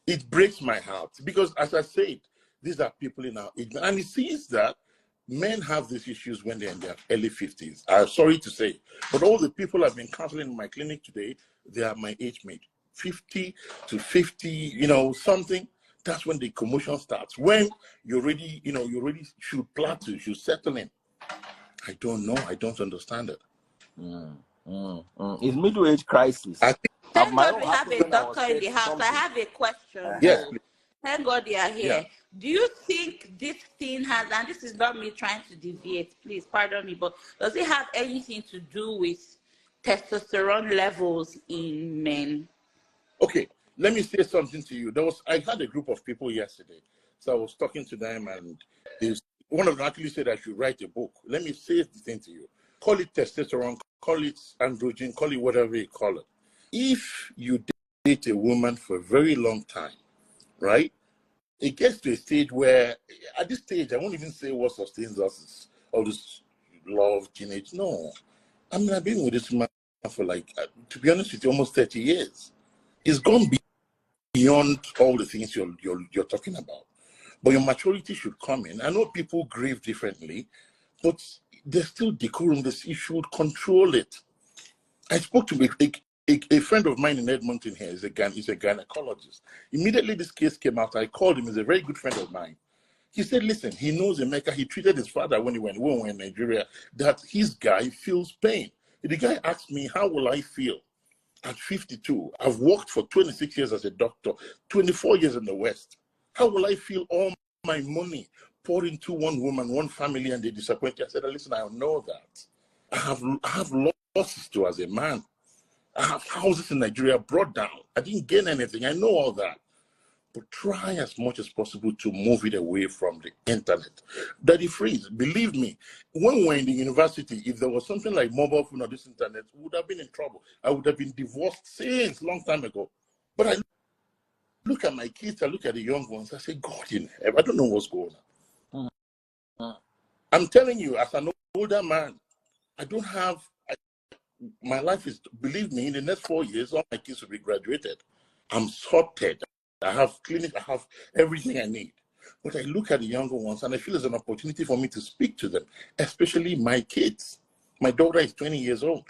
It breaks my heart because, as I said, these are people in our age, and it seems that men have these issues when they're in their early 50s. I'm sorry to say, but all the people I've been counseling in my clinic today, they are my age mate, 50 to 50, something. That's when the commotion starts. When you already should plateau, should settle in. I don't know. I don't understand it. It's middle-age crisis. Thank God we have a doctor in the house. I have a question. Yes. Thank God you are here. Yeah. Do you think this thing has, and this is not me trying to deviate, please pardon me, but does it have anything to do with testosterone levels in men? Okay, let me say something to you. I had a group of people yesterday, so I was talking to them, and one of them actually said I should write a book. Let me say the thing to you. Call it testosterone, call it androgen, call it whatever you call it. If you date a woman for a very long time, right, it gets to a stage where, at this stage, I won't even say what sustains us, all this love, teenage. No. I mean, I've been with this man for to be honest with you, almost 30 years. It's gone beyond all the things you're talking about. But your maturity should come in. I know people grieve differently, but there's still decorum. You should control it. I spoke to a friend of mine in Edmonton here. He's a gynecologist. Immediately this case came out, I called him. He's a very good friend of mine. He said, listen, he knows Emeka. He treated his father when we were in Nigeria, that his guy feels pain. The guy asked me, how will I feel at 52? I've worked for 26 years as a doctor, 24 years in the West. How will I feel all my money poured into one woman, one family, and they disappoint you? I said, listen, I know that. I have losses too as a man. I have houses in Nigeria brought down. I didn't gain anything. I know all that. But try as much as possible to move it away from the internet. Daddy Freeze, believe me, when we were in the university, if there was something like mobile phone or this internet, we would have been in trouble. I would have been divorced since long time ago. But I look at my kids, I look at the young ones, I say, God in heaven, I don't know what's going on. I'm telling you, as an older man, I don't have, my life is, believe me, in the next 4 years, all my kids will be graduated. I'm sorted. I have clinic, I have everything I need. But I look at the younger ones and I feel it's an opportunity for me to speak to them, especially my kids. My daughter is 20 years old.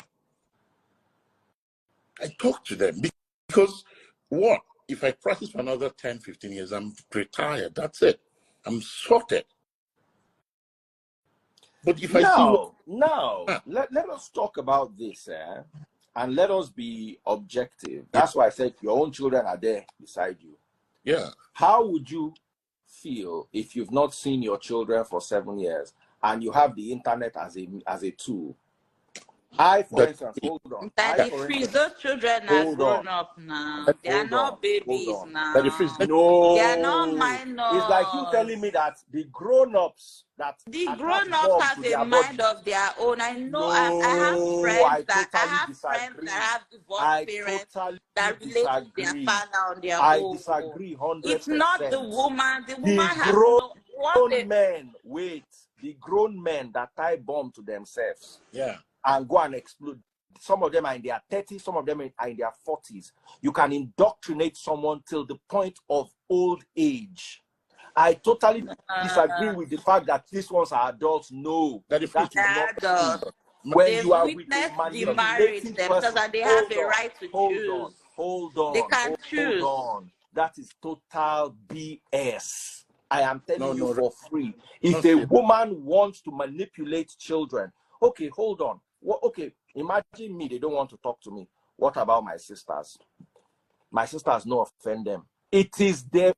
I talk to them because what? If I practice for another 10, 15 years, I'm retired. That's it. I'm sorted. But if let us talk about this, and let us be objective. That's why I said your own children are there beside you. Yeah. How would you feel if you've not seen your children for 7 years and you have the internet as a tool? For instance, hold on. Those children are grown up now. They are not babies now. No. They are not minors. It's like you telling me that the grown-ups have a mind of their own. I know. I have friends that have divorced parents that relate to their father on their own. I disagree 100%. It's not the woman. The woman has the grown men that tie bomb to themselves. Yeah. And go and explode. Some of them are in their 30s, some of them are in their 40s. You can indoctrinate someone till the point of old age. I totally disagree with the fact that these ones are adults. No, that is not adults. When you are with the marriage themselves and they have a right to choose. Hold on. They can choose. Hold on. That is total BS. I am telling you for free. If a woman wants to manipulate children, okay, hold on. Okay, imagine me, they don't want to talk to me. What about my sisters? My sisters, no offend them. It is the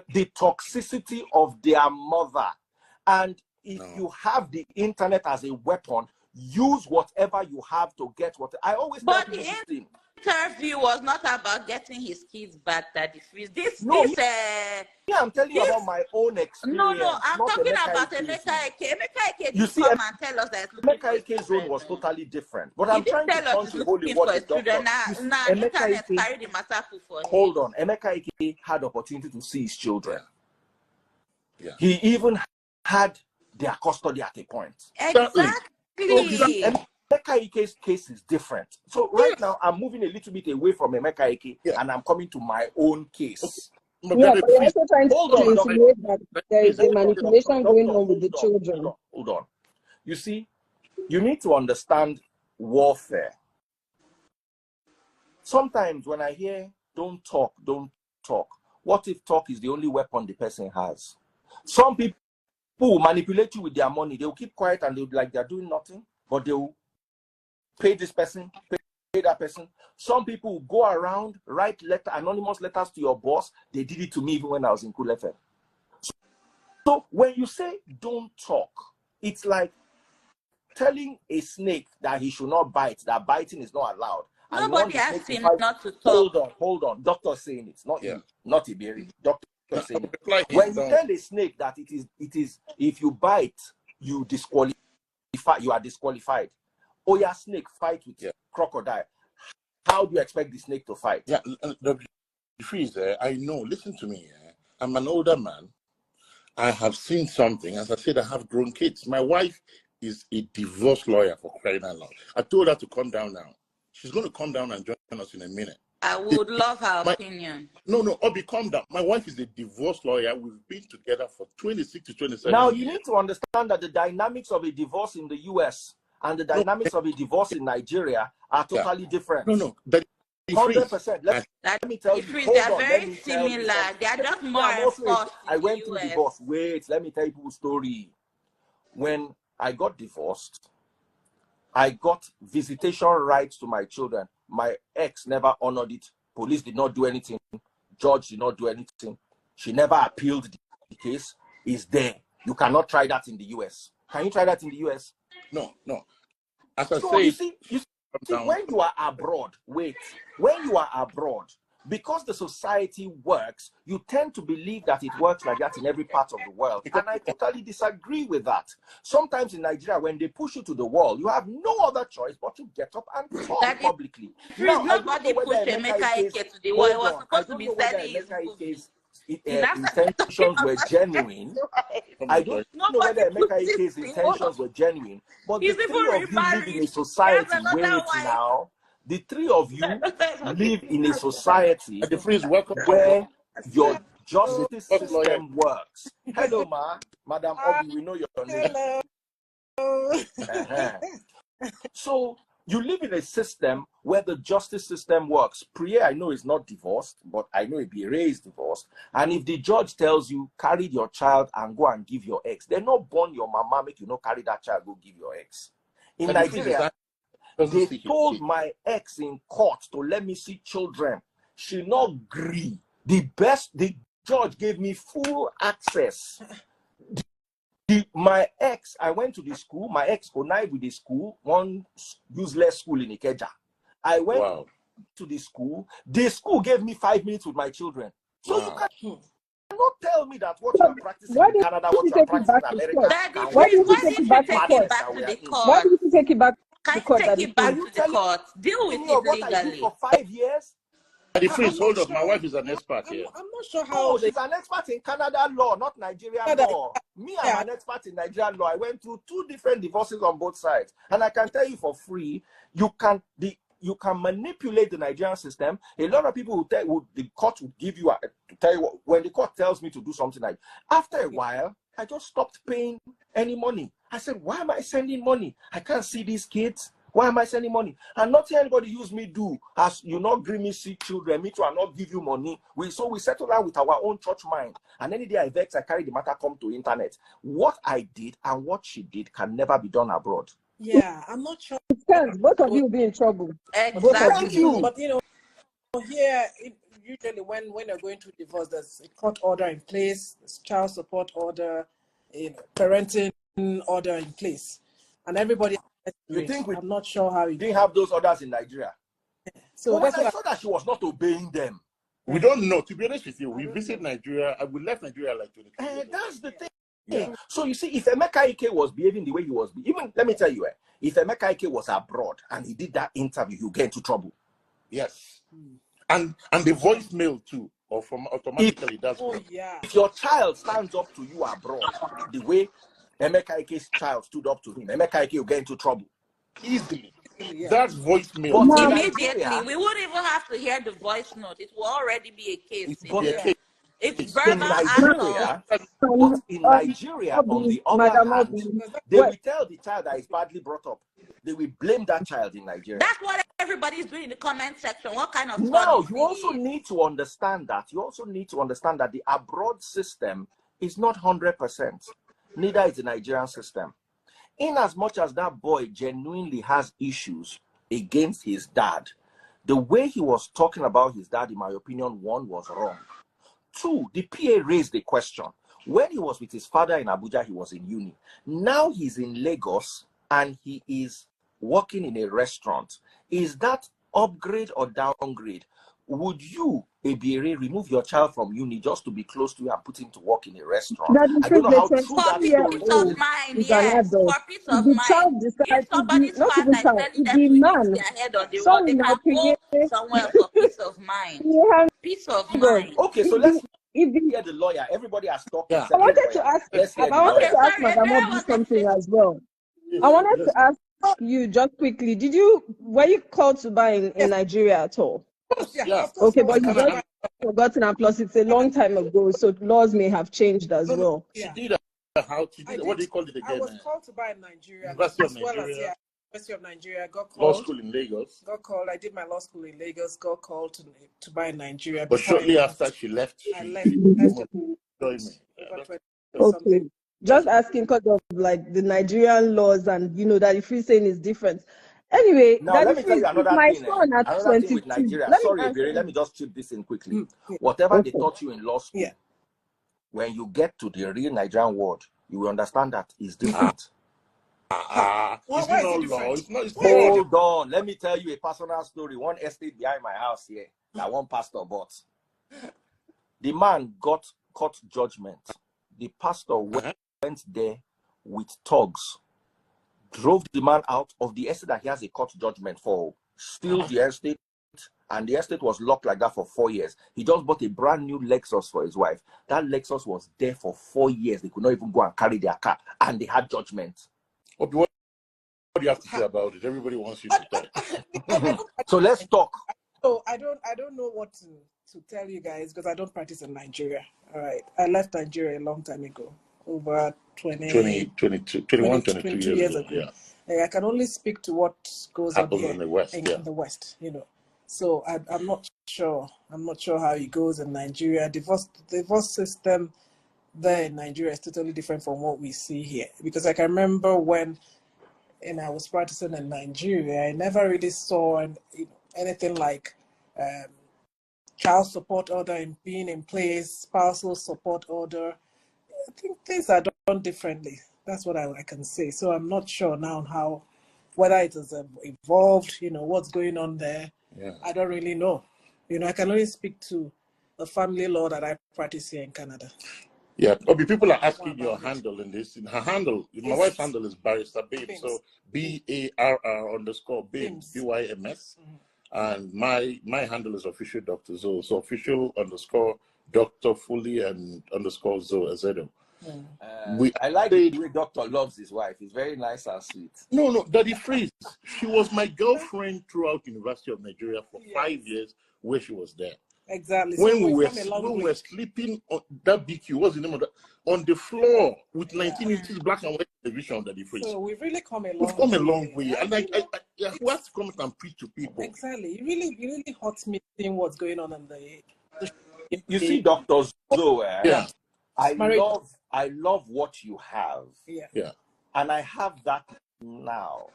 toxicity of their mother. And if you have the internet as a weapon, use whatever you have to get what I always tell people. Interview was not about getting his kids back, Daddy Freeze. I'm telling you about my own experience. No, I'm talking about Emeka Eke. Emeka Eke did come and tell us that Emeka Eke's own was totally different. But I'm trying to punch a hole in what the doctor. Internet carried the matter for him. Hold on. Emeka Eke had the opportunity to see his children. Yeah. He even had their custody at a point. Exactly. Emeka Eke's case is different. So right now, I'm moving a little bit away from Emeka Eke and I'm coming to my own case. Yeah, but you're also trying to insinuate that there is a manipulation going on with the children. Hold on. You see, you need to understand warfare. Sometimes when I hear don't talk, what if talk is the only weapon the person has? Some people will manipulate you with their money. They will keep quiet and they'll be like they're doing nothing, but they will pay this person, pay that person. Some people will go around, write anonymous letters to your boss. They did it to me even when I was in Cool FM. So when you say don't talk, it's like telling a snake that he should not bite, that biting is not allowed. Nobody asked him not to talk. Hold on. Doctor saying it's not you, not Iberi. Doctor saying it. When you tell a snake that it is, if you bite, you are disqualified. Oh yeah, snake fight with crocodile. How do you expect the snake to fight? Yeah, the freeze. I know. Listen to me. I'm an older man. I have seen something. As I said, I have grown kids. My wife is a divorce lawyer, for crying out loud. I told her to come down now. She's going to come down and join us in a minute. I would love her opinion. No, Obi, calm down. My wife is a divorce lawyer. We've been together for 26 to 27 Now, years. you need to understand that the dynamics of a divorce in the US and the dynamics of a divorce in Nigeria are totally different. No. 100%. Let me tell you. They are very similar. They are just more enforced. I went through divorce. Wait, let me tell you people's story. When I got divorced, I got visitation rights to my children. My ex never honored it. Police did not do anything. Judge did not do anything. She never appealed the case. It's there. You cannot try that in the US. Can you try that in the US? No. As I say, you see, when you are abroad, when you are abroad, because the society works, you tend to believe that it works like that in every part of the world. And I totally disagree with that. Sometimes in Nigeria, when they push you to the wall, you have no other choice but to get up and talk publicly. Now, nobody pushed Emeka to the wall. It was supposed to be said intentions were genuine. I don't know whether Emeka Ike's intentions were genuine, but the three of you live in a society. Wait now. The three of you live in a society where your justice system works. Hello, Madam Obi, we know your name. Hello. So you live in a system where the justice system works. Priya, I know, is not divorced, but I know Ibire is divorced. And if the judge tells you, carry your child and go and give your ex, they're not born your mama, make you not carry that child, go give your ex. In Nigeria, they told my ex in court to let me see children. She not agree. The judge gave me full access. My ex, I went to the school. My ex connived with the school, one useless school in Ikeja. I went to the school. The school gave me 5 minutes with my children. So you cannot tell me that what you are practicing in Canada, what you are practicing in America. Why did you take it back to court? Why did you take it back? Can you take it back to the court? Deal with it legally. For 5 years? Hold up. My wife is an expert here. I'm not sure how. She's an expert in Canada law, not Nigerian law. Me, I'm an expert in Nigerian law. I went through 2 different divorces on both sides. And I can tell you for free, you can manipulate the Nigerian system. A lot of people the court will give you to tell you when the court tells me to do something like, after a while, I just stopped paying any money. I said, why am I sending money? I can't see these kids. Why am I sending money? And nothing anybody use me do. As you not bring me see children, me too, I not give you money. So we settle down with our own church mind. And any day I vex, I carry the matter come to internet. What I did and what she did can never be done abroad. Yeah, I'm not sure. Both of you will be in trouble. Exactly. Thank you. But here, usually when you're going through divorce, there's a court order in place, there's child support order, parenting order in place, and everybody. I'm not sure how you didn't have those orders in Nigeria. So that's I saw that she was not obeying them. We don't know. To be honest with you, we visit Nigeria. We left Nigeria like 23 years ago. That's the thing. Yeah. So you see, if Emeka Ike was behaving the way he was, even let me tell you, if Emeka Ike was abroad and he did that interview, he'll get into trouble. Yes. And the voicemail too, or from automatically does. If your child stands up to you abroad, the way Emeka Ike's child stood up to him, Emeka Ike will get into trouble easily. That's voicemail. Immediately, we wouldn't even have to hear the voice note. It will already be a case. It's In verbal Nigeria, assault. but in Nigeria, on the other hand, they will tell the child that is badly brought up. They will blame that child in Nigeria. That's what everybody's doing in the comment section. What kind of Now, you also need to understand that. You also need to understand that the abroad system is not 100%. Neither is the Nigerian system. In as much as that boy genuinely has issues against his dad, the way he was talking about his dad, in my opinion, one, was wrong. Two, the PA raised the question. When he was with his father in Abuja, he was in uni. Now he's in Lagos and he is working in a restaurant. Is that upgrade or downgrade? Would you, Ebiere, remove your child from uni just to be close to you and put him to work in a restaurant? I don't know how true that story is. For peace of mind, yes. For peace of the mind. child decides If somebody's father is telling them to man, hit their head on the wall, they can go somewhere for peace of mind. Peace of mind. Okay, so let's hear the lawyer. Everybody has talked. I wanted to ask Madam Obi something as well. I wanted to ask you just quickly. Were you called to buy in Nigeria at all? Yeah. Okay, but you just forgotten, and plus it's a long time ago, so laws may have changed as well. She did what do you call it again? I was called to buy in Nigeria. University of Nigeria. Got called. Law school in Lagos. Got called. I did my law school in Lagos. Got called to buy in Nigeria. But shortly after she left, I left. Okay. Just asking because of like the Nigerian laws, and that if you're saying is different. Anyway, now let me tell you another thing. Another thing with Nigeria. Let me just chip this in quickly. Whatever they taught you in law school, when you get to the real Nigerian world, you will understand that it's different. Hold on. Let me tell you a personal story. One estate behind my house here that one pastor bought. The man got court judgment. The pastor went there with thugs, drove the man out of the estate that he has a court judgment for, steal the estate, and the estate was locked like that for 4 years. He just bought a brand new Lexus for his wife. That Lexus was there for 4 years. They could not even go and carry their car, and they had judgment. What do you have to say about it? Everybody wants you to talk. So let's talk. So I don't know what to tell you guys because I don't practice in Nigeria. All right, I left Nigeria a long time ago, over 22 years ago. Yeah. I can only speak to what goes on here in the West. In the West, So I'm not sure. I'm not sure how it goes in Nigeria. Divorce system there in Nigeria is totally different from what we see here. Because I can remember when I was practicing in Nigeria, I never really saw anything like child support order being in place, spousal support order. I think things are done differently. That's what I can say. So I'm not sure now whether it has evolved, what's going on there. Yeah. I don't really know. I can only speak to the family law that I practice here in Canada. Yeah, Obi, people are asking your handle in this. Her handle, my wife's handle is Barrister Bims. So BARR_Bims, BYMS. And my handle is official Dr. Zoe. So official _Dr. Fully and _Zoe Azedo. I like the way Doctor loves his wife. He's very nice and sweet. No, Daddy Freeze. She was my girlfriend throughout University of Nigeria for 5 years where she was there. Exactly. When we were sleeping on that BQ, what's the name of that? On the floor with 1980s black and white television, Daddy Freeze. So we've really come a long way. We've come a long way. And who has to come and preach to people? Exactly. It really hurts me seeing what's going on in the You see, Dr. Zoe. Yeah. I love what you have. Yeah. And I have that now.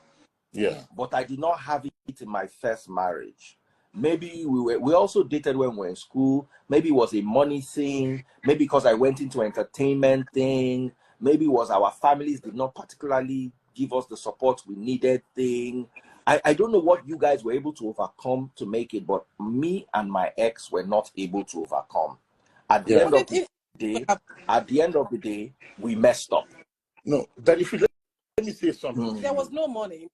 Yeah. But I did not have it in my first marriage. Maybe we also dated when we were in school. Maybe it was a money thing. Maybe because I went into entertainment thing. Maybe it was our families did not particularly give us the support we needed thing. I don't know what you guys were able to overcome to make it, but me and my ex were not able to overcome. At the end of the day, we messed up. No, that if you let me say something. There was no money.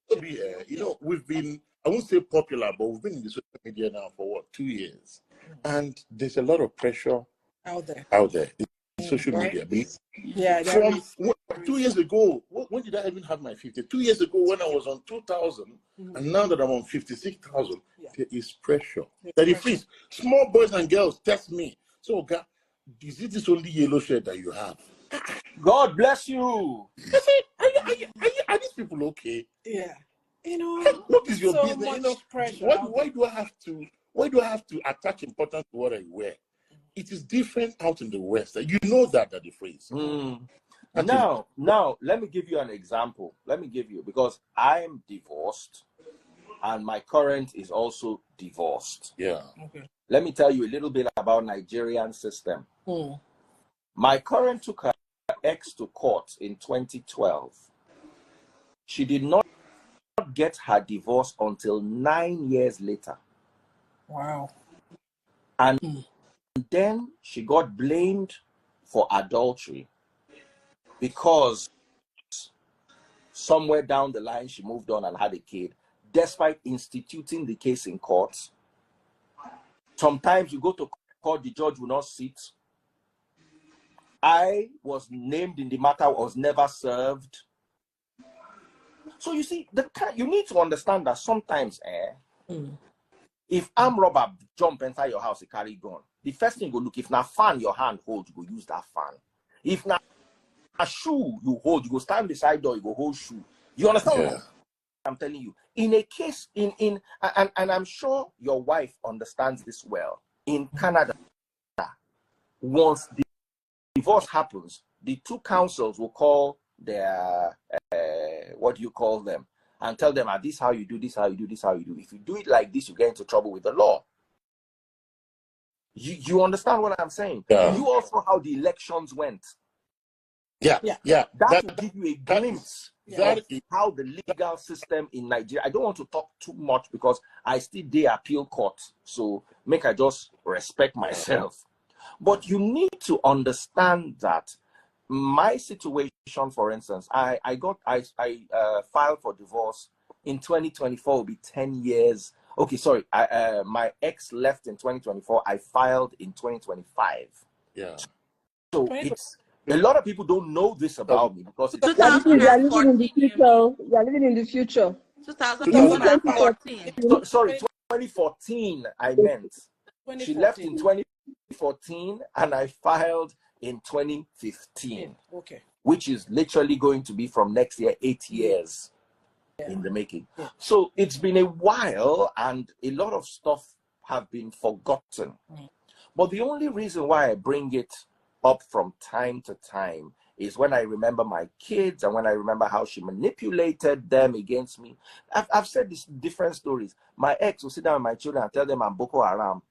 We've been, I won't say popular, but we've been in the social media now for 2 years. And there's a lot of pressure out there. Social media. Yeah. From 2 years ago, when did I even have my 50? 2 years ago when I was on 2,000, and now that I'm on 56,000, there is pressure. That if small boys and girls test me. So is it this only yellow shirt that you have? God bless you. I said, are these people okay? Yeah. You know, what is your so business? You know, pressure. Why do I have to attach importance to what I wear? It is different out in the West. You know that the phrase. Now, let me give you an example. Because I'm divorced and my current is also divorced. Yeah. Okay. Let me tell you a little bit about Nigerian system. My current took her ex to court in 2012. She did not get her divorce until 9 years later. Wow. And then she got blamed for adultery because somewhere down the line she moved on and had a kid, despite instituting the case in court. Sometimes you go to court, the judge will not sit. I was named in the matter, was never served. So you see, you need to understand that sometimes if armed robber jump inside your house, he carry gun, the first thing you go look, if na fan your hand hold, you go use that fan. If na a shoe you hold, you go stand beside door, you go hold shoe. You understand what I'm telling you? In a case, and I'm sure your wife understands this well. In Canada, once the divorce happens, the two councils will call their what do you call them, and tell them, this is how you do, this how you do, this how you do. If you do it like this, you get into trouble with the law. You understand what I'm saying? Yeah. You also how the elections went. Yeah. That will give you a glimpse of is how the legal system in Nigeria. I don't want to talk too much because I still dey appeal court, so make I just respect myself. But you need to understand that my situation, for instance, I filed for divorce in 2024. Will be 10 years. Okay, sorry. My ex left in 2024. I filed in 2025. Yeah. So it's a lot of people don't know this about me because it's 2014. You are living in the future. You are living in the future. 2014. Sorry, 2014. I meant. She left in 2014 and I filed in 2015. Okay. Which is literally going to be from next year 8 years in the making. So it's been a while and a lot of stuff have been forgotten. But the only reason why I bring it up from time to time is when I remember my kids and when I remember how she manipulated them against me. I've said these different stories. My ex will sit down with my children and tell them I'm Boko Haram.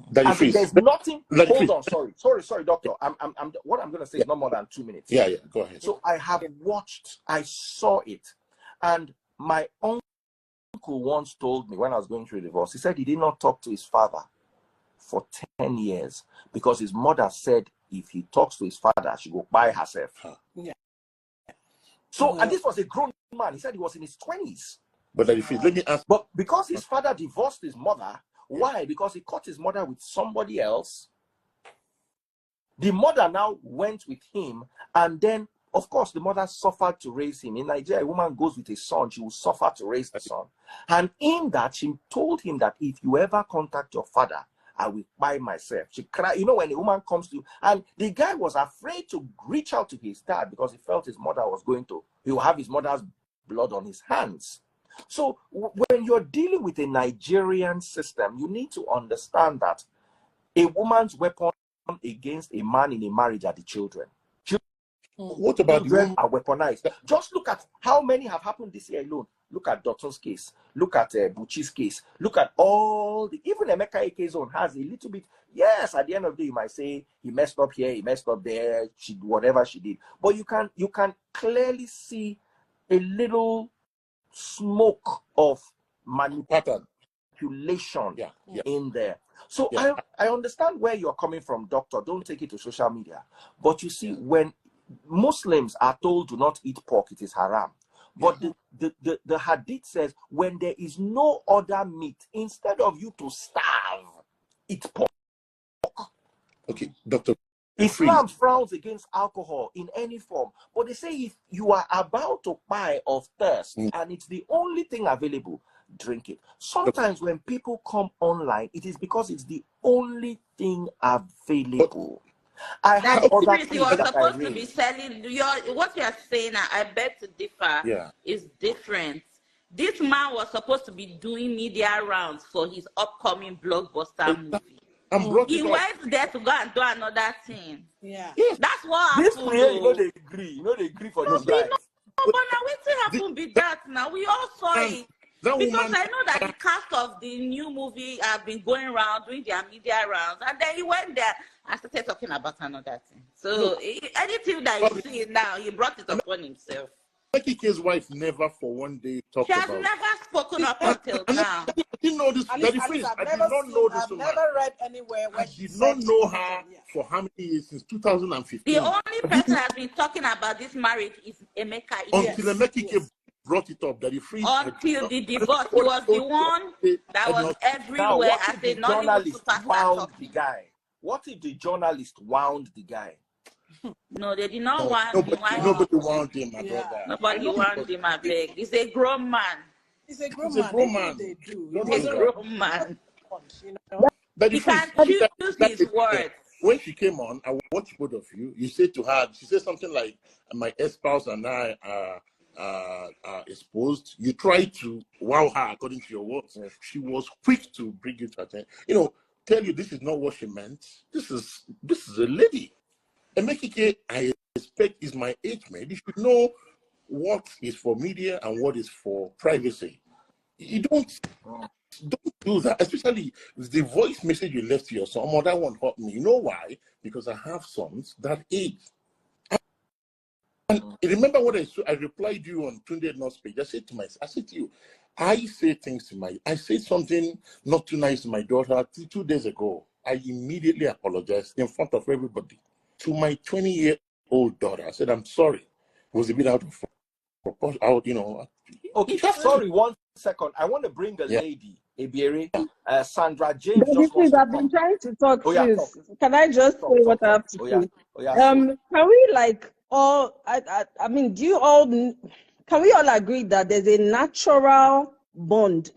There's nothing. Hold on, sorry, doctor. What I'm going to say is not more than 2 minutes. Yeah, go ahead. So I have watched, I saw it, and my uncle once told me when I was going through a divorce, he said he did not talk to his father for 10 years because his mother said if he talks to his father, she will buy herself. So, and this was a grown man. He said he was in his 20s. But let me ask. But because his father divorced his mother, why? Because he caught his mother with somebody else. The mother now went with him, and then, of course, the mother suffered to raise him. In Nigeria, a woman goes with a son, she will suffer to raise the son. And in that, she told him that if you ever contact your father, I will buy myself. She cried. You know, when a woman comes to you, and the guy was afraid to reach out to his dad because he felt his mother he will have his mother's blood on his hands. So when you're dealing with a Nigerian system, you need to understand that a woman's weapon against a man in a marriage are the children. What about children are weaponized? Just look at how many have happened this year alone. Look at Dotton's case. Look at Buchi's case. Look at all even Emeka Eke's own has a little bit. Yes, at the end of the day, you might say he messed up here, he messed up there, she whatever she did. But you can clearly see a little smoke of manipulation in there. So I understand where you're coming from, doctor. Don't take it to social media. But you see, when Muslims are told do not eat pork, it is haram. But the hadith says when there is no other meat, instead of you to starve, eat pork. Okay, doctor. Islam frowns against alcohol in any form, but they say if you are about to die of thirst and it's the only thing available, drink it. Sometimes when people come online, it is because it's the only everything available. I have That other is, kids you are that I supposed to be raised. selling what you are saying. I bet to differ. Is different. This man was supposed to be doing media rounds for his upcoming blockbuster movie. He went there to go and do another thing. Yeah. That's what This happened. prayer, they agree. They agree for this life. No, but now what happened be that now? We all saw it. Because I know that the cast of the new movie have been going around doing their media rounds, and then he went there and started talking about another thing. So anything that you see now, he brought it upon himself. Emeka's wife never for one day talked about. She has never spoken up until now. I didn't know this. At least I've never read anywhere where she did not know her for how many years, since 2015. The only person has been talking about this marriage is Emeka. Until Emeka brought it up that he freed until the divorce. He was the one that was everywhere. Now, what if the journalist wound the guy? What if the journalist wound the guy? No, they did not wound him. Nobody wound him, my brother. Nobody wound him, I beg. He's a grown man. He's a grown man. They do. He's a grown man. He can choose his words. When she came on, I watched both of you. You said to her, she said something like, "My ex-spouse and I are exposed." You tried to wow her according to your words. She was quick to bring you to attention. Tell you this is not what she meant. This is a lady. Emeka, I expect, is my age mate. You should know what is for media and what is for privacy. You don't do that, especially with the voice message you left to your son. Oh, that one hurt me. You know why? Because I have sons that age. And remember what I replied to you on Tunde North's page. I said to you, I said something not too nice to my daughter 2 days ago. I immediately apologized in front of everybody. To my 20-year-old daughter, I said, "I'm sorry. It was a bit out of proportion." Okay, sorry, 1 second. I want to bring a lady, Ebiere, Sandra James. I've been trying to talk since. Can I just say what I have to say? Can we do you all? Can we all agree that there's a natural bond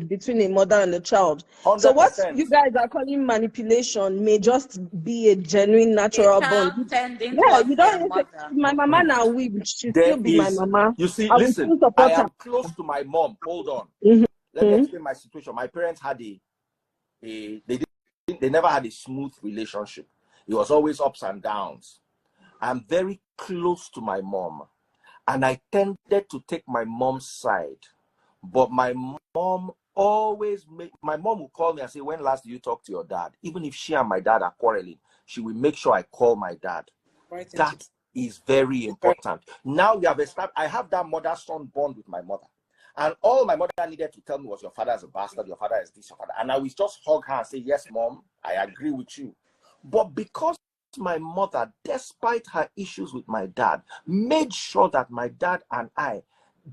between a mother and a child? 100%. So what you guys are calling manipulation may just be a genuine natural bond. You don't say, my mama now she still be my mama. You see, listen, I am close to my mom. Hold on. Let me explain my situation. My parents had they never had a smooth relationship. It was always ups and downs. I'm very close to my mom, and I tended to take my mom's side. But my mom would call me and say, "When last did you talk to your dad?" Even if she and my dad are quarreling, she will make sure I call my dad. That is very important. Now we have established, I have that mother-son bond with my mother. And all my mother needed to tell me was, "Your father is a bastard, your father is this, your father." And I will just hug her and say, "Yes, mom, I agree with you." But because my mother, despite her issues with my dad, made sure that my dad and I,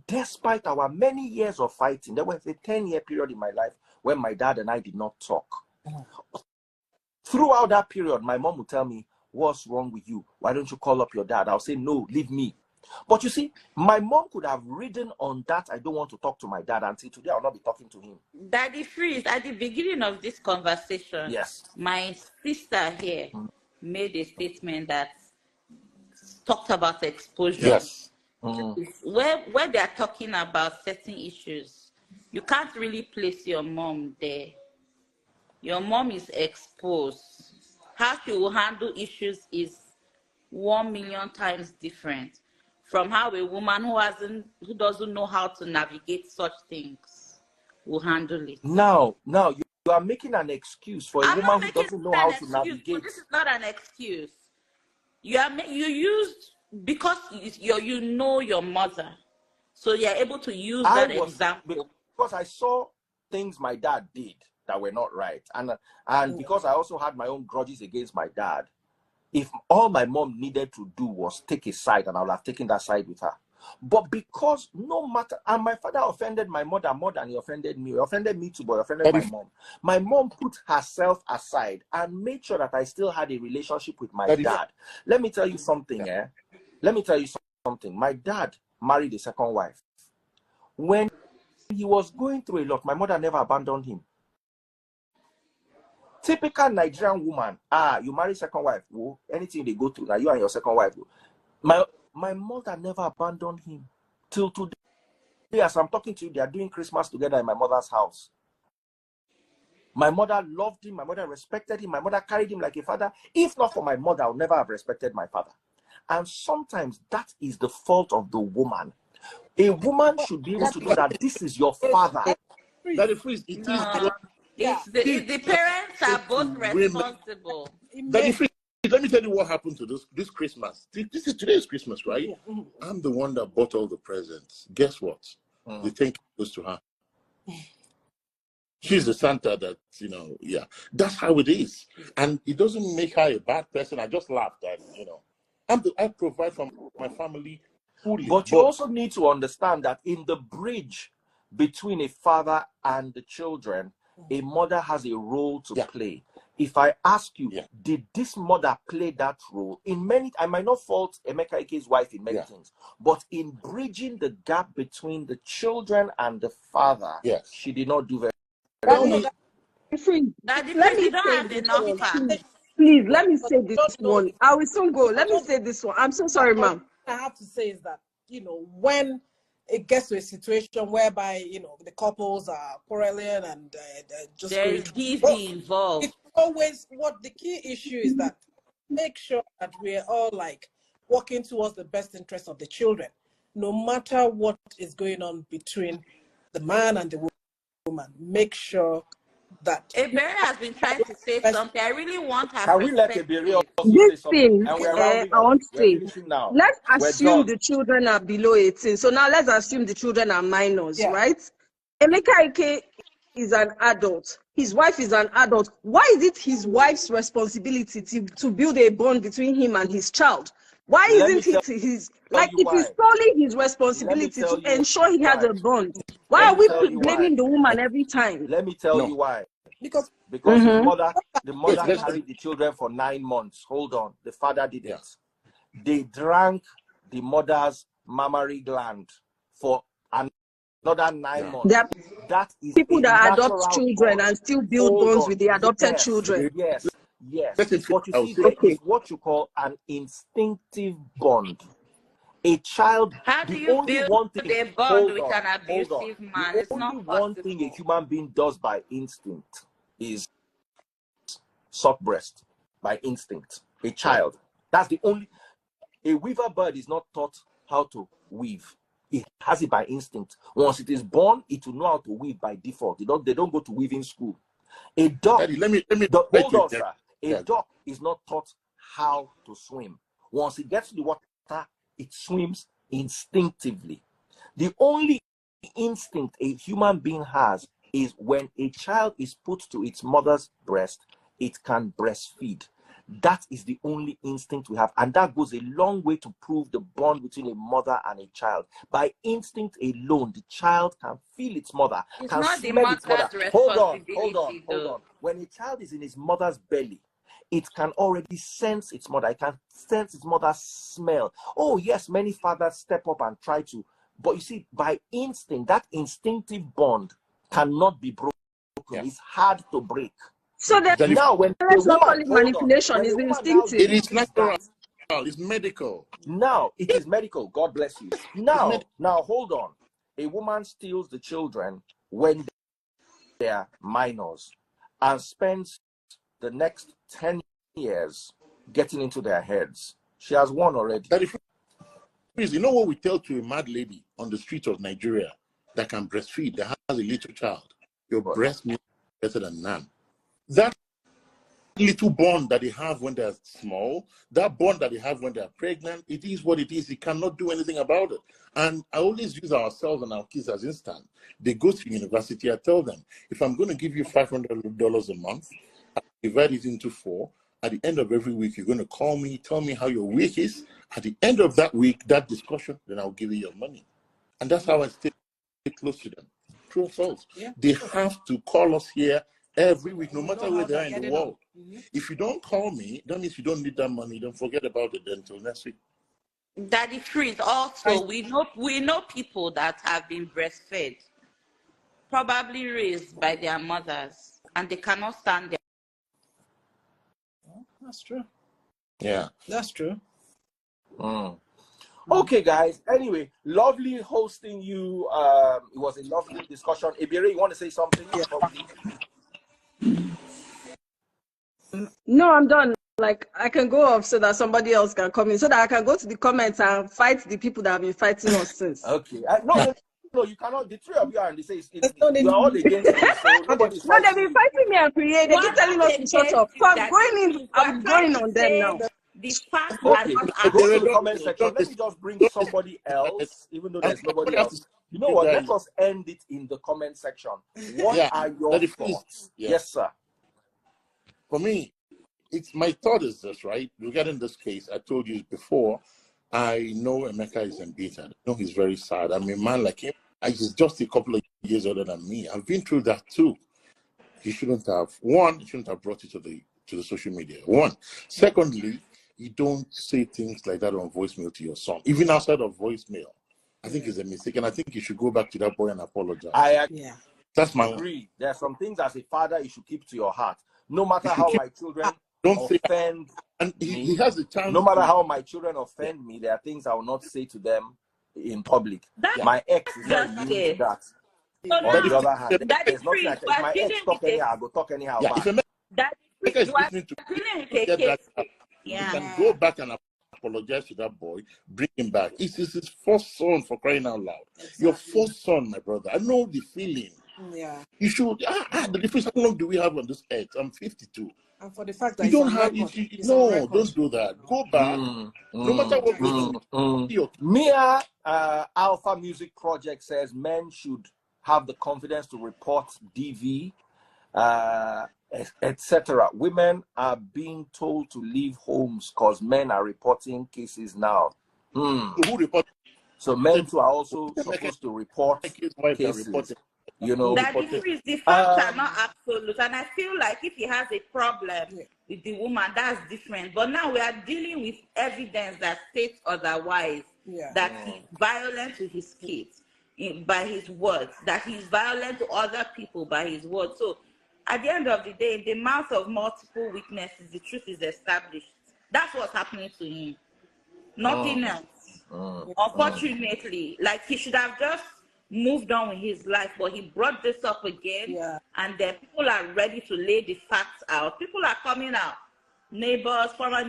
despite our many years of fighting, there was a 10-year period in my life when my dad and I did not talk. Throughout that period, my mom would tell me, "What's wrong with you? Why don't you call up your dad?" I'll say, "No, leave me." But you see, my mom could have ridden on that. I don't want to talk to my dad until today. I'll not be talking to him. Daddy Freeze, at the beginning of this conversation, my sister here made a statement that talked about exposure. Where they are talking about certain issues, you can't really place your mom there. Your mom is exposed. How she will handle issues is 1,000,000 times different from how a woman who doesn't know how to navigate such things will handle it. Now you are making an excuse for a woman who doesn't know how to navigate. This is not an excuse. You used, because you know your mother, so you're able to use that example. Because I saw things my dad did that were not right, and because I also had my own grudges against my dad. If all my mom needed to do was take a side, and I would have taken that side with her. But because no matter, and my father offended my mother more than he offended me. He offended me too, but he offended my mom. My mom put herself aside and made sure that I still had a relationship with my dad. Let me tell you something, Let me tell you something. My dad married a second wife. When he was going through a lot, my mother never abandoned him. Typical Nigerian woman. You marry second wife. Whoa, anything they go through, now you and your second wife. My mother never abandoned him till today. As I'm talking to you, they are doing Christmas together in my mother's house. My mother loved him. My mother respected him. My mother carried him like a father. If not for my mother, I would never have respected my father. And sometimes that is the fault of the woman. A woman should be able to know that this is your father. That is freeze. It is. The parents are both responsible. That is, let me tell you what happened to this Christmas. Today's Christmas, right? Yeah. I'm the one that bought all the presents. Guess what? The thing goes to her. She's the Santa that, yeah. That's how it is. And it doesn't make her a bad person. I just laughed at, I provide for my family fully. But you also need to understand that in the bridge between a father and the children, a mother has a role to play. If I ask you, did this mother play that role? I might not fault Emeka Ike's wife in many things, but in bridging the gap between the children and the father, she did not do very well. Please, let me say this one. I will soon go. Let me say this one. I'm so sorry, ma'am. I have to say is that, when it gets to a situation whereby, the couples are quarreling and just there's DV involved. It's always what the key issue is that make sure that we're all working towards the best interest of the children, no matter what is going on between the man and the woman. Make sure that Ebere has been trying to say something. I really want her. Can we let Ebere also this say thing, something? I want to say, let's assume the children are below 18. So now let's assume the children are minors, right? Emeka Ike is an adult. His wife is an adult. Why is it his wife's responsibility to build a bond between him and his child? Why isn't it his, it is solely his responsibility to ensure he has a bond? Why are we blaming the woman every time? Let me tell you why. Because the mother carried the children for 9 months. Hold on. The father did it. They drank the mother's mammary gland for another 9 months. That is people that adopt children and still build bonds with the adopted children. Yes. But you see, there is what you call an instinctive bond. A child. How do you build a bond with an abusive man? It's not possible. One thing a human being does by instinct is suck breast by instinct. A child. That's the only. A weaver bird is not taught how to weave. It has it by instinct. Once it is born, it will know how to weave by default. They don't go to weaving school. A dog. Daddy, let me hold on, sir. A dog is not taught how to swim. Once it gets to the water, it swims instinctively. The only instinct a human being has is when a child is put to its mother's breast, it can breastfeed. That is the only instinct we have. And that goes a long way to prove the bond between a mother and a child. By instinct alone, the child can feel its mother, it's can not smell its mother. Hold on. When a child is in his mother's belly, it can already sense its mother. It can sense its mother's smell. Oh, yes, many fathers step up and try to. But you see, by instinct, that instinctive bond cannot be broken. It's hard to break. So that now, when let's not call it manipulation, it's instinctive. It is natural. It's medical. Now, it is medical. God bless you. Now, hold on. A woman steals the children when they are minors and spends the next 10 years getting into their heads. She has won already. You know what we tell to a mad lady on the streets of Nigeria that can breastfeed, that has a little child? Your breast milk is better than none. That little bond that they have when they're small, that bond that they have when they're pregnant, it is what it is. You cannot do anything about it. And I always use ourselves and our kids as instant. They go to university, I tell them, if I'm going to give you $500 a month, I divide it into 4. At the end of every week, you're going to call me, tell me how your week is. At the end of that week, that discussion, then I'll give you your money. And that's how I stay close to them. True or false? Yeah. They have to call us here every week, no matter where they are in the world. If you don't call me, that means you don't need that money. Don't forget about it until next week. Daddy Freeze, also, we know people that have been breastfed, probably raised by their mothers, and they cannot stand That's true. Yeah. That's true. Okay, guys. Anyway, lovely hosting you. It was a lovely discussion. Ebere, you want to say something? No, I'm done. Like, I can go off so that somebody else can come in, so that I can go to the comments and fight the people that have been fighting us since. Okay. No, you cannot. The three of you are, and they say you are all against me, so nobody's fighting. No, they've been fighting me and create. They keep telling us to shut up. So I'm going on them now. The fact okay, go to the comment section. Let me just bring somebody else, even though there's nobody else. You know what? Let us end it in the comment section. What are your thoughts? Yes, sir. For me, it's my thought is this, right? Regarding this case, I told you before, I know Emeka is embittered. I know he's very sad. I'm a man like him. He's just a couple of years older than me. I've been through that too. He shouldn't have brought it to the social media. One. Secondly, you don't say things like that on voicemail to your son, even outside of voicemail. I think it's a mistake, and I think you should go back to that boy and apologize. That's my agree. There are some things as a father you should keep to your heart. No matter how my children offend and he has a chance. No matter how my children offend me, there are things I will not say to them in public. My ex is not immune to that. On the other hand, there's nothing like that. If my ex talk anyhow, I go talk anyhow. You can go back and apologize to that boy, bring him back. It's his first son, for crying out loud. Exactly. Your first son, my brother. I know the feeling. Yeah. You should. The difference. How long do we have on this earth? I'm 52. And for the fact that you don't have. Don't do that. Go back. No matter what. Mia Alpha Music Project says men should have the confidence to report DV. Etc. Women are being told to leave homes because men are reporting cases now. Who report? So men too are also supposed to report cases. You know, that the facts are not absolute, and I feel like if he has a problem with the woman, that's different. But now we are dealing with evidence that states otherwise. That he's violent to his kids by his words, that he's violent to other people by his words. So at the end of the day, in the mouth of multiple witnesses, the truth is established. That's what's happening to him. Nothing else. Unfortunately, like he should have just moved on with his life, but he brought this up again, and then people are ready to lay the facts out. People are coming out. Neighbors, former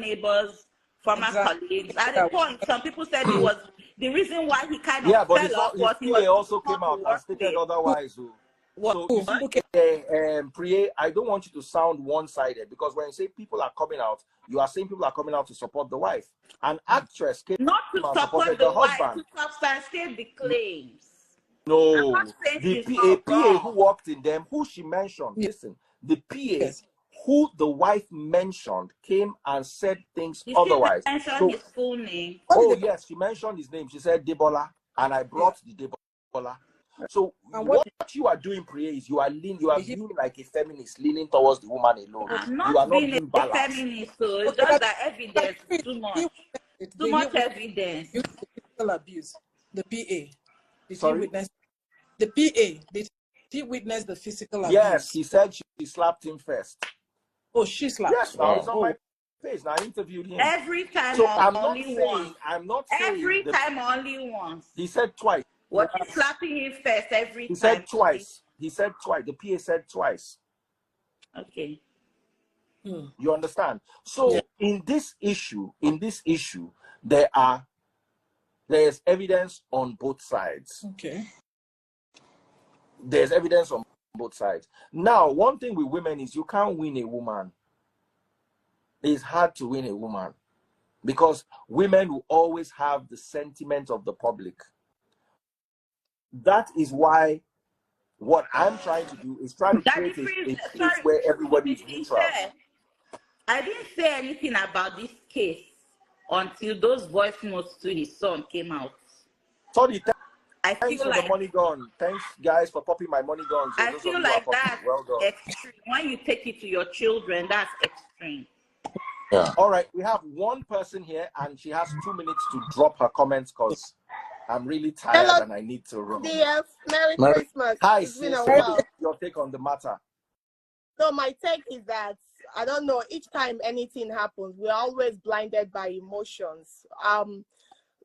colleagues. At a point, some people said it was the reason why he kind of fell off was he also came out and stated otherwise. So you see, Priye, I don't want you to sound one-sided, because when you say people are coming out, you are saying people are coming out to support the wife. An actress came not to support the wife, to substantiate the claims. No, the PA who walked in them, who she mentioned, listen, the PA who the wife mentioned came and said things otherwise. She mentioned his full name. Oh, yes, she mentioned his name. She said Debola, and I brought the Debola. So what you are doing, Priye, is you are being like a feminist, leaning towards the woman alone. I'm not being a feminist, so it's just that evidence is too much. Too much evidence. Physical abuse. The PA. Did Sorry? he witness the PA? Did he witness the physical abuse? Yes, he said she slapped him first. Oh, she slapped. Yes, now it's on my face. Now I interviewed him. Every time, so only once. I'm not saying. Every time, only once. He said twice. Was he slapping him first every time? He said twice. He said twice. The PA said twice. Okay. You understand? So in this issue, there's evidence on both sides. Okay. There's evidence on both sides. Now, one thing with women is you can't win a woman. It's hard to win a woman because women will always have the sentiment of the public. That is why what I'm trying to do is try to create a place where everybody is neutral. I didn't say anything about this case until those voice notes to his son came out. Sorry, thanks for the money gun. Thanks, guys, for popping my money guns. I feel like that's extreme. When you take it to your children, that's extreme. Yeah. All right, we have one person here, and she has 2 minutes to drop her comments because I'm really tired and I need to run. Yes, Merry Christmas. Hi, sis. Your take on the matter. So my take is that I don't know, each time anything happens, we're always blinded by emotions.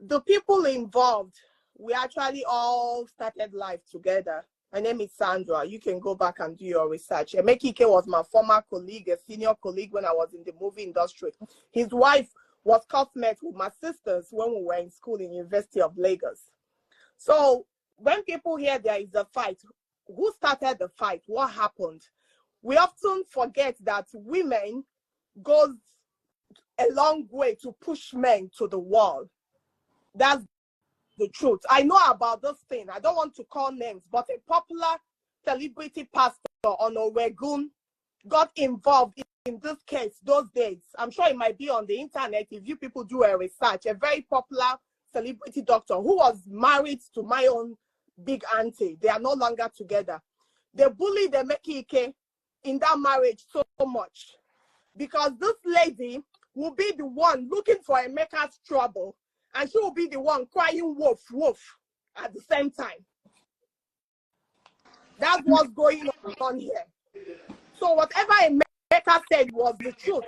The people involved, we actually all started life together. My name is Sandra. You can go back and do your research. Emeka was my former colleague, a senior colleague when I was in the movie industry. His wife was classmates with my sisters when we were in school in University of Lagos. So when people hear there is a fight, who started the fight? What happened? We often forget that women goes a long way to push men to the wall. That's the truth. I know about this thing. I don't want to call names, but a popular celebrity pastor on Oregon got involved in this case those days. I'm sure it might be on the internet if you people do a research. A very popular celebrity doctor who was married to my own big auntie. They are no longer together. They bullied Emeka in that marriage so much because this lady will be the one looking for Emeka's trouble, and she will be the one crying wolf, wolf at the same time. That's what's going on here. So whatever Emeka said was the truth.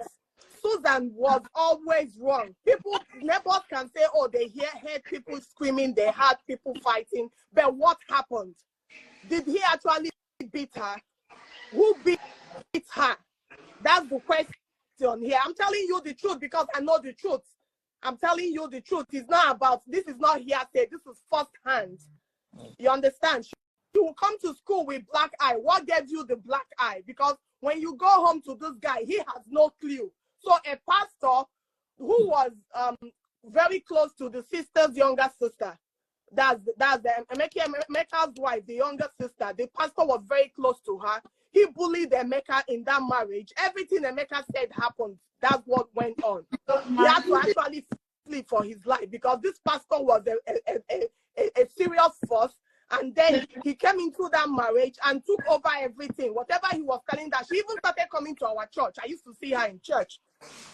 Susan was always wrong. People, neighbors can say, oh, they heard people screaming, they heard people fighting. But what happened? Did he actually beat her? Who beat her? That's the question here. I'm telling you the truth because I know the truth. I'm telling you the truth. It's not about, this is not hearsay. This is first hand. You understand? She will come to school with black eye. What gave you the black eye? Because when you go home to this guy, he has no clue. So a pastor who was very close to the sister's younger sister, that's Emeka's wife, the younger sister, the pastor was very close to her. He bullied Emeka in that marriage. Everything Emeka said happened. That's what went on. He had to actually flee for his life because this pastor was a serious force. And then he came into that marriage and took over everything. Whatever he was telling that, she even started coming to our church. I used to see her in church.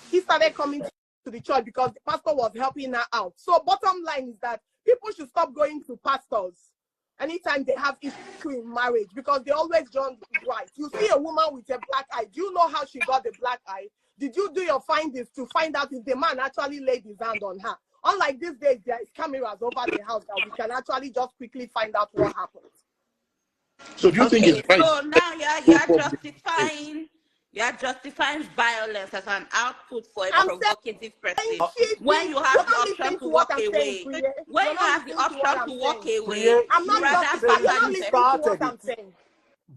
He started coming to the church because the pastor was helping her out. So bottom line is that people should stop going to pastors anytime they have issue in marriage because they always don't right. You see a woman with a black eye. Do you know how she got the black eye? Did you do your findings to find out if the man actually laid his hand on her? Unlike these days, there is cameras over the house that we can actually just quickly find out what happened. So do you think it's right? So now you're justifying violence as an output for a provocative person. When you have the option to walk away, when you have the option to walk away, I'm not saying.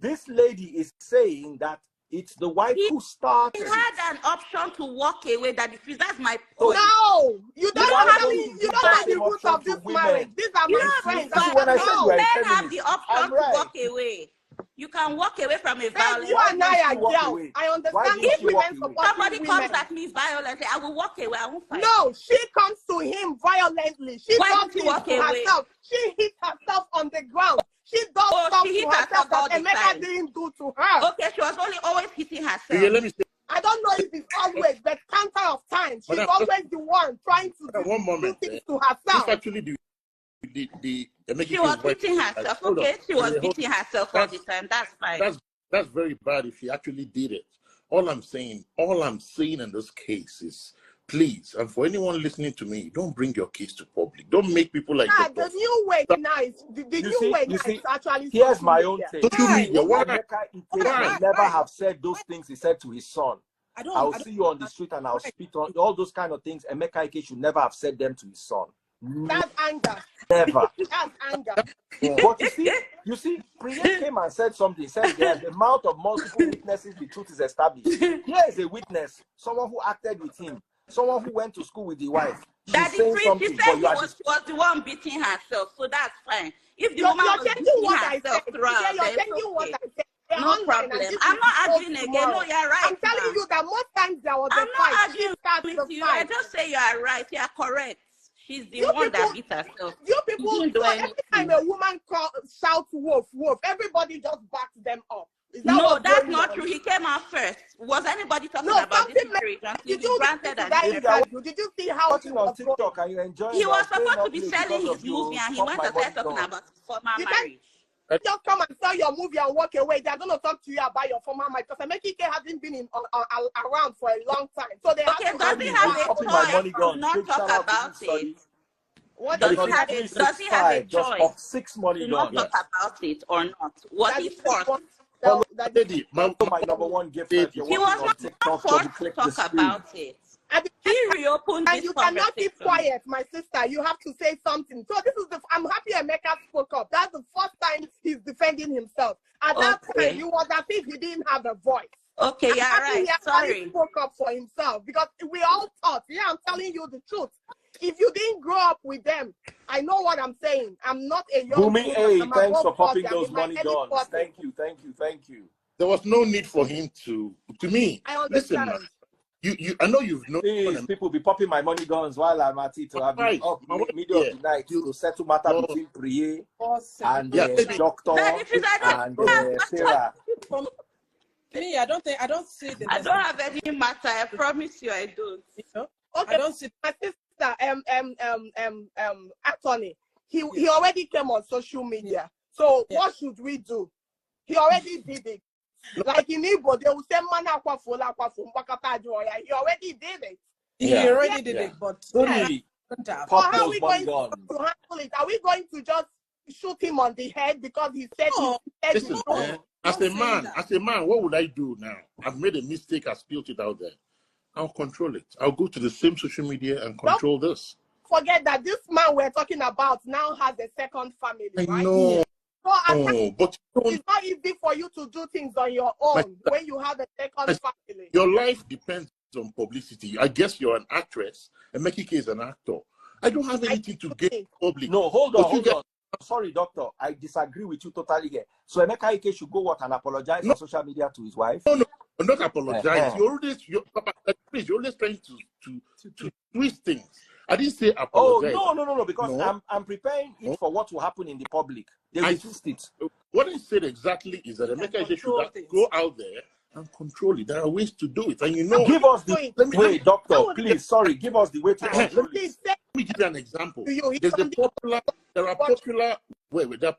This lady is saying that it's the wife who started. He had an option to walk away. That's my point. No, you don't have the roots of this marriage. These are my friends. Men have the option to walk away. You can walk away from a violence. You and I are girls. I understand if somebody comes at me violently, I will walk away. I won't fight. No, she comes to him violently. She does it to herself. She hit herself on the ground. She does stuff to herself that Emeka didn't do to her. Okay, she was always hitting herself. Yeah, let me say. I don't know if it's always, but counter of time. She's always the one trying to do things to herself. Actually, she was beating herself. Okay, she was beating herself all the time. That's fine. That's very bad if she actually did it. All I'm saying in this case is, please, and for anyone listening to me, don't bring your case to public. Don't make people like that. The new way now is actually. Here's my own thing. Emeka would never have said those things he said to his son. I'll see you on the street and I'll spit on all those kind of things. Emeka should never have said them to his son. That's anger. Never. That's anger. But you see, Priya came and said something. Said there's the mouth of multiple witnesses, the truth is established. Here is a witness, someone who acted with him, someone who went to school with the wife. She said he was the one beating herself, so that's fine. If the woman was beating herself throughout, no problem. I'm not arguing again. No, you're right. I'm telling you that most times there was a fight. I'm not arguing with you. I just say you are right. You are correct. She's the one that beat herself. You people, every time a woman shouts wolf, wolf, everybody just backs them up. No, that's not true. He came out first. Was anybody talking about this situation? Did you see how he was on TikTok and you enjoying? He was supposed to be selling his movie and he went to start talking about his former marriage. just come and sell your movie and walk away. They're going to talk to you about your former wife because Emeka hasn't been around for a long time. So they does he have a choice to not talk about it? What does he have a choice 6 money to not talk about it or not? Was he forced? My number one gift. He was not forced to talk about it. He reopened this conversation. And you cannot keep quiet, my sister. You have to say something. So this is I'm happy Emeka spoke up. That's the first time he's defending himself. At that time, it was as if he didn't have a voice. Okay, yeah, right. Sorry. He spoke up for himself because we all thought. Yeah, I'm telling you the truth. If you didn't grow up with them, I know what I'm saying. I'm not a young woman. Hey, thanks for popping those money guns. Thank you. There was no need for him to me. I understand. Listen, I know you've known. Please, people be popping my money guns while I'm at it. To have been up middle of the night to settle matter between Priye and Doctor and Sarah. Me, I don't see the. I don't have any matter. I promise you, I don't. Okay, I don't see my sister. Attorney. He already came on social media. So what should we do? He already did it. Like in Igbo, they will say man he already did it. He already did it, but so how are we going to handle it? Are we going to just shoot him on the head because he said Listen, as a man, what would I do now? I've made a mistake, I spilled it out there. I'll control it. I'll go to the same social media and control this. Forget that this man we're talking about now has a second family, right? I know. So but it's not easy for you to do things on your own when you have a second family. Your life depends on publicity. I guess you're an actress, and Emeka is an actor. I don't have anything to get public. No, hold on. Sorry, doctor. I disagree with you totally here. So Emeka should go and apologize on social media to his wife? No, not apologize. You're always trying to twist things. I didn't say apologize. Oh, no, because I'm preparing it for what will happen in the public. They will twist it. What I said exactly is that Emeka should go out there and control it. There are ways to do it. And give us the way, doctor, please, sorry, give us the way to control it. Let me give you an example. There are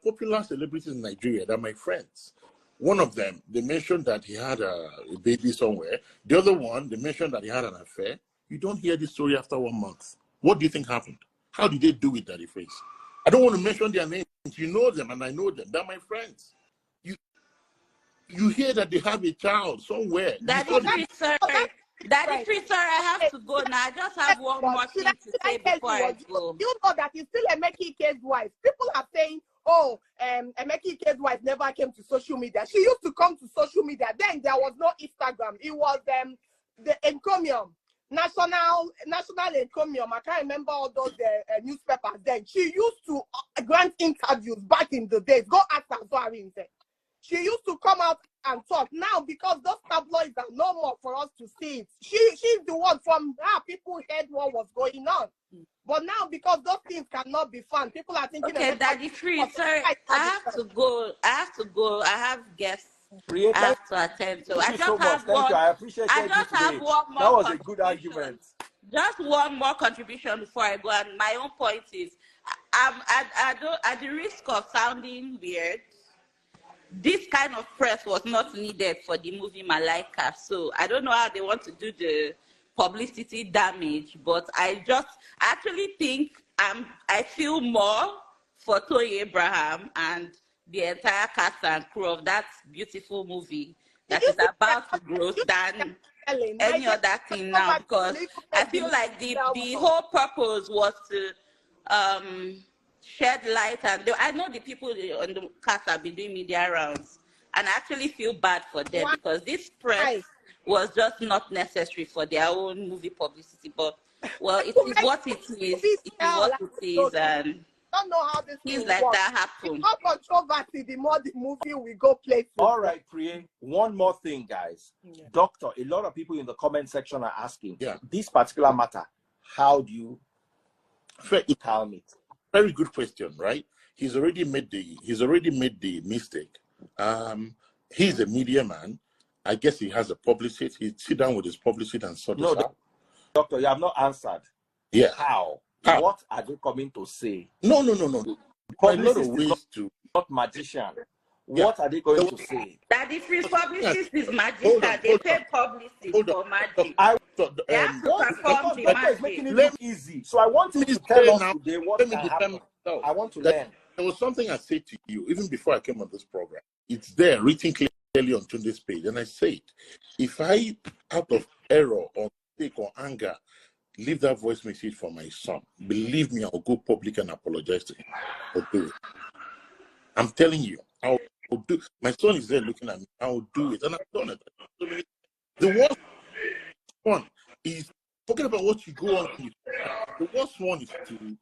popular celebrities in Nigeria that are my friends. One of them, they mentioned that he had a baby somewhere. The other one, they mentioned that he had an affair. You don't hear this story after 1 month. What do you think happened? How did they do it, Daddy Face? I don't want to mention their names. You know them, and I know them. They're my friends. You hear that they have a child somewhere. Daddy Face, I have to go now. I just have one more thing to say before I go. You know that he's still Emeka's wife. People are saying, Emeka's wife never came to social media. She used to come to social media. Then there was no Instagram. It was the encomium. National encomium. I can't remember all those newspapers then. She used to grant interviews back in the days. Go ask her. She used to come out and talk. Now, because those tabloids are no more for us to see it, she's the one from her. People heard what was going on. But now, because those things cannot be found, people are thinking. Okay, Daddy Free, sorry, I have to go. I have guests. I have to attend to. I just have one. I appreciate I just have one more. That was a good argument. Just one more contribution before I go. And my own point is, at the risk of sounding weird, this kind of press was not needed for the movie Malaika. So I don't know how they want to do the publicity damage, but I actually think I feel more for Toye Abraham and the entire cast and crew of that beautiful movie that is about to grow than any other thing now, because I feel like the whole purpose was to shed light, and I know the people on the cast have been doing media rounds, and I actually feel bad for them because this press was just not necessary for their own movie publicity. But well, it is what it is. It is what it is, and don't know how this things like that happen. The more controversy, the more the movie will go places. All right, Priye. One more thing, guys. Yeah. Doctor, a lot of people in the comment section are asking, this particular matter, how do you calm it? Very good question, right? He's already made the mistake. He's a media man. I guess he has a publicist. He'd sit down with his publicist and sort this out. Doctor, you have not answered. Yeah. How? What are they coming to say? No. There are a lot of ways to not magician. What are they going to say? That if his publicist is magician, they pay publicist for magic. They have to perform the magic. Is making it look easy. So I want you to tell us today what can happen. I want to learn. There was something I said to you even before I came on this program. It's there, written clearly on Tunde's page, and I said, if I, out of error or mistake or anger, leave that voice message for my son, believe me, I'll go public and apologize to him. I'll do it. I'm telling you, I'll do. My son is there looking at me. I'll do it, and I've done it. The worst one is forget about what you go on with. The worst one is to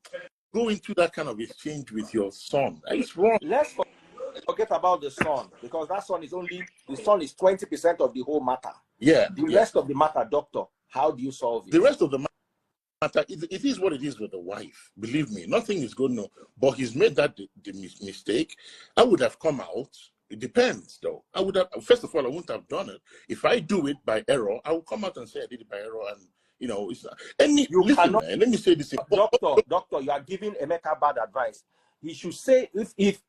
go into that kind of exchange with your son. It's wrong. Let's forget about the son, because that son is only 20% of the whole matter. Yeah. The rest of the matter, doctor, how do you solve it? The rest of the matter, it is what it is with the wife. Believe me, nothing is going on. But he's made that the mistake. I would have come out. It depends, though. I would have. First of all, I wouldn't have done it. If I do it by error, I will come out and say I did it by error, and it's not. Listen, man, let me say this. Doctor, you are giving Emeka bad advice. He should say if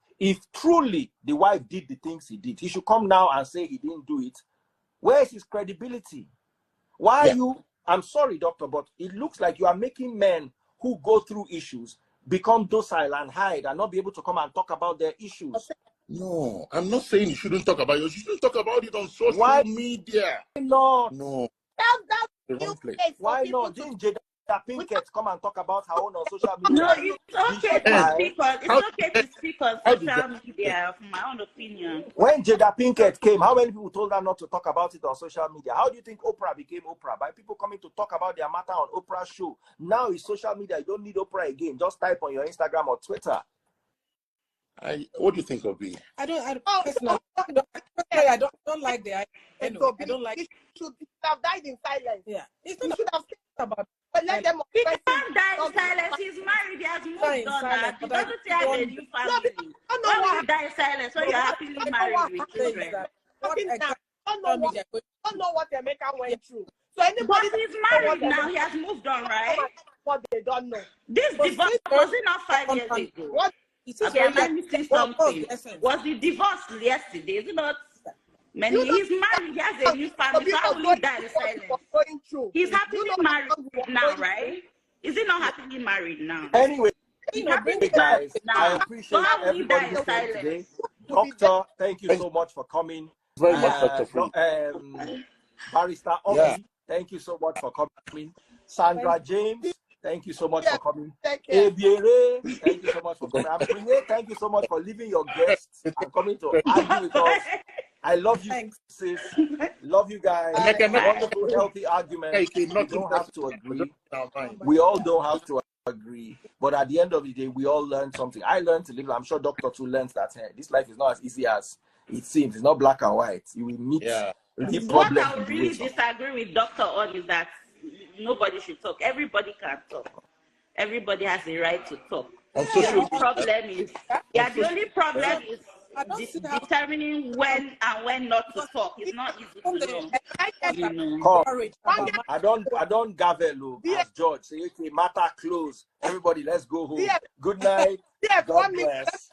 truly the wife did the things he did, he should come now and say he didn't do it. Where is his credibility? Why you? I'm sorry, doctor, but it looks like you are making men who go through issues become docile and hide and not be able to come and talk about their issues. No, I'm not saying you shouldn't talk about it. You shouldn't talk about it on social media. No. That's the wrong place. Why not? Didn't Jada Pinkett come and talk about her own on social media? No, it's okay to speak on. It's okay to speak on social media. From my own opinion. When Jada Pinkett came, how many people told her not to talk about it on social media? How do you think Oprah became Oprah? By people coming to talk about their matter on Oprah's show. Now it's social media. You don't need Oprah again. Just type on your Instagram or Twitter. What do you think of me? I don't like the idea. I don't like. He should have died in silence. Yeah, he should have said about. But let them. He can't die in silence. He's married. He has moved on. He doesn't have a new family. Why would you die in silence when you're happily married with children? I don't know what Emeka went through. So anybody he's married now. He has moved on, right? What they don't know. This divorce was it not 5 years ago? What? Okay, let me say something. Was the divorce yesterday? Is it not? He's married. He has a new family. So how will he die in silence? He's happily married now, right? Is he not happily married now? Anyway, guys, I appreciate everybody today. Doctor, thank you so much for coming. Very much, Dr. Barrister Obi, thank you so much for coming. Sandra James, thank you so much for coming. Ebiere, thank you so much for coming. Thank you so much for leaving your guests and coming to argue with us. I love you, sis. Love you guys. Wonderful, healthy argument. We don't have to agree. We all don't have to agree. But at the end of the day, we all learn something. I learned to live. I'm sure Dr. too learns that this life is not as easy as it seems. It's not black and white. You will meet problems. What I would really disagree with Dr. on is that nobody should talk. Everybody can talk. Everybody has a right to talk. The only problem is determining when and when not to talk. It's not easy to know. I don't gavel as George say, okay, matter close. Everybody, let's go home. Good night. God bless.